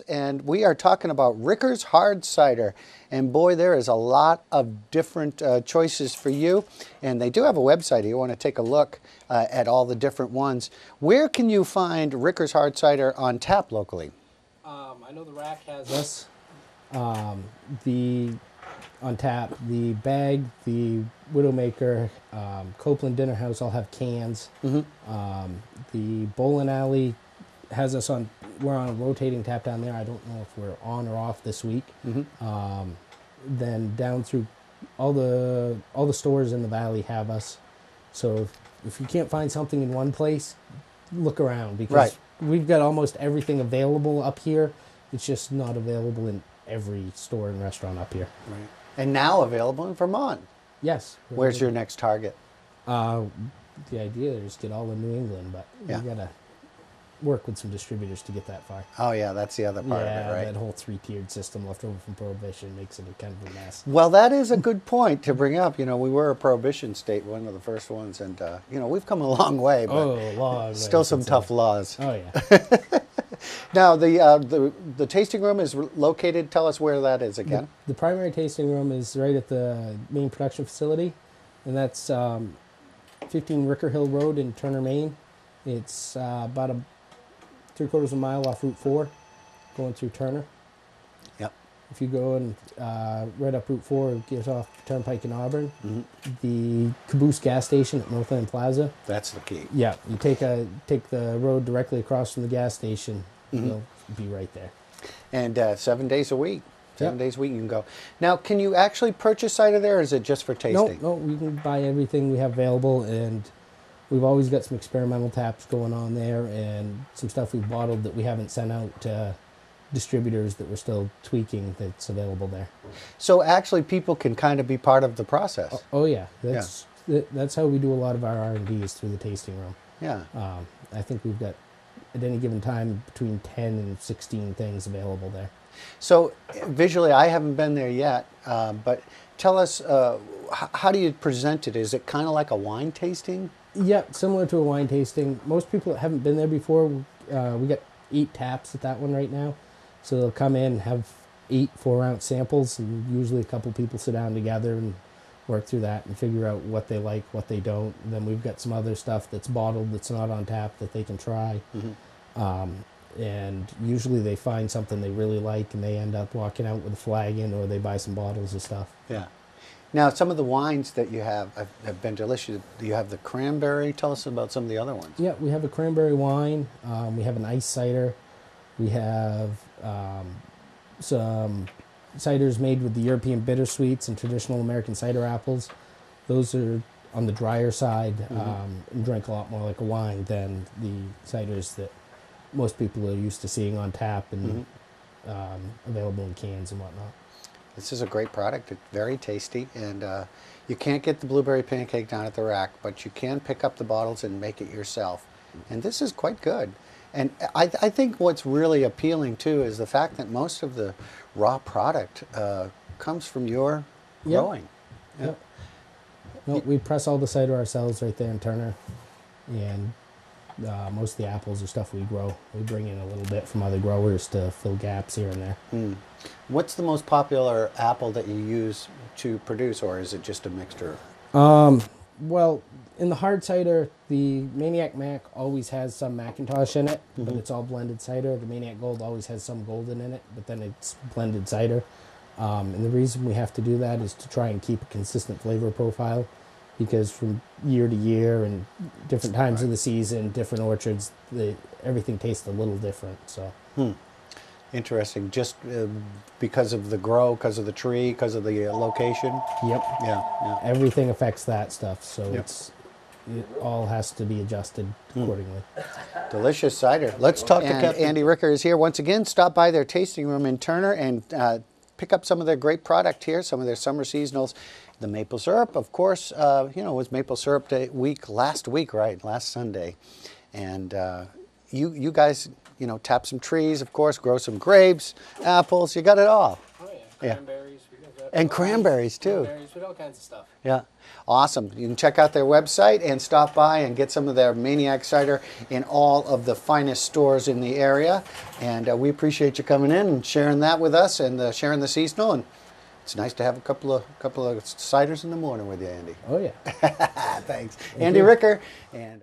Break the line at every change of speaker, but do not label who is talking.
And we are talking about Ricker's Hard Cider. And boy, there is a lot of different choices for you. And they do have a website if you want to take a look at all the different ones. Where can you find Ricker's Hard Cider on tap locally?
I know the Rack has us. On tap, the Bag, the Widowmaker, Copeland Dinner House all have cans. The Bowling Alley has us on. We're on a rotating tap down there. I don't know if we're on or off this week. Then down through all the stores in the valley have us. So if you can't find something in one place, look around because we've got almost everything available up here. It's just not available in every store and restaurant up here.
Right. And now available in Vermont.
Yes.
Where's your next target?
The idea is to get all in New England, but we gotta work with some distributors to get that far.
Oh yeah, that's the other part of it, right?
That whole three-tiered system left over from Prohibition makes it a kind of a mess.
Well, that is a good point to bring up. You know, we were a Prohibition state, one of the first ones, and you know, we've come a long way, but still some tough laws.
Oh yeah.
Now, the tasting room is located. Tell us where that is again.
The primary tasting room is right at the main production facility, and that's 15 Ricker Hill Road in Turner, Maine. It's about a 3/4 of a mile off Route 4, going through Turner.
Yep.
If you go and right up Route 4, it gives off Turnpike in Auburn. The Caboose gas station at Northland Plaza.
That's the key.
Yeah, you take the road directly across from the gas station. You'll be right there.
And 7 days a week. 7 days a week you can go. Now, can you actually purchase cider there, or is it just for tasting?
No, we can buy everything we have available, and we've always got some experimental taps going on there and some stuff we've bottled that we haven't sent out to distributors that we're still tweaking that's available there.
So actually people can kind of be part of the process.
Oh yeah. That's how we do a lot of our R&D is through the tasting room.
Yeah.
I think we've got at any given time between 10 and 16 things available there.
So visually, I haven't been there yet, but tell us, how do you present it? Is it kind of like a wine tasting?
Yeah, similar to a wine tasting. Most people that haven't been there before, we got 8 taps at that one right now. So they'll come in, have 8 4-ounce samples, and usually a couple people sit down together and work through that and figure out what they like, what they don't. And then we've got some other stuff that's bottled that's not on tap that they can try. And usually they find something they really like and they end up walking out with a flagon, or they buy some bottles of stuff.
Yeah. Now, some of the wines that you have been delicious. You have the cranberry. Tell us about some of the other ones.
Yeah, we have a cranberry wine. We have an ice cider. We have some ciders made with the European bittersweets and traditional American cider apples. Those are on the drier side and drink a lot more like a wine than the ciders that most people are used to seeing on tap and available in cans and whatnot.
This is a great product. It's very tasty, and you can't get the blueberry pancake down at the Rack, but you can pick up the bottles and make it yourself. And this is quite good. And I think what's really appealing too is the fact that most of the raw product comes from your growing.
Yep. No, we press all the cider ourselves right there in Turner, and most of the apples are stuff we grow. We bring in a little bit from other growers to fill gaps here and there.
What's the most popular apple that you use to produce, or is it just a mixture?
Well, in the hard cider, the Maniac Mac always has some Macintosh in it, but it's all blended cider. The Maniac Gold always has some golden in it, but then it's blended cider. And the reason we have to do that is to try and keep a consistent flavor profile, because from year to year and different times of the season, different orchards, everything tastes a little different. So.
Interesting. Just because of the grow, because of the tree, because of the location?
Yep.
Yeah.
Everything affects that stuff, so it all has to be adjusted accordingly.
Delicious cider. Let's talk to Captain. Andy Ricker is here once again. Stop by their tasting room in Turner and pick up some of their great product here, some of their summer seasonals. The maple syrup, of course, it was Maple Syrup Day last week, right? Last Sunday. And you guys, tap some trees, of course, grow some grapes, apples, you got it all.
Oh yeah, cranberries, we got
And cranberries too.
Cranberries, with all kinds of stuff.
Yeah, awesome. You can check out their website and stop by and get some of their Maniac cider in all of the finest stores in the area. And we appreciate you coming in and sharing that with us and sharing the seasonal. And it's nice to have a couple of ciders in the morning with you, Andy.
Oh yeah.
Thanks, Andy Ricker. And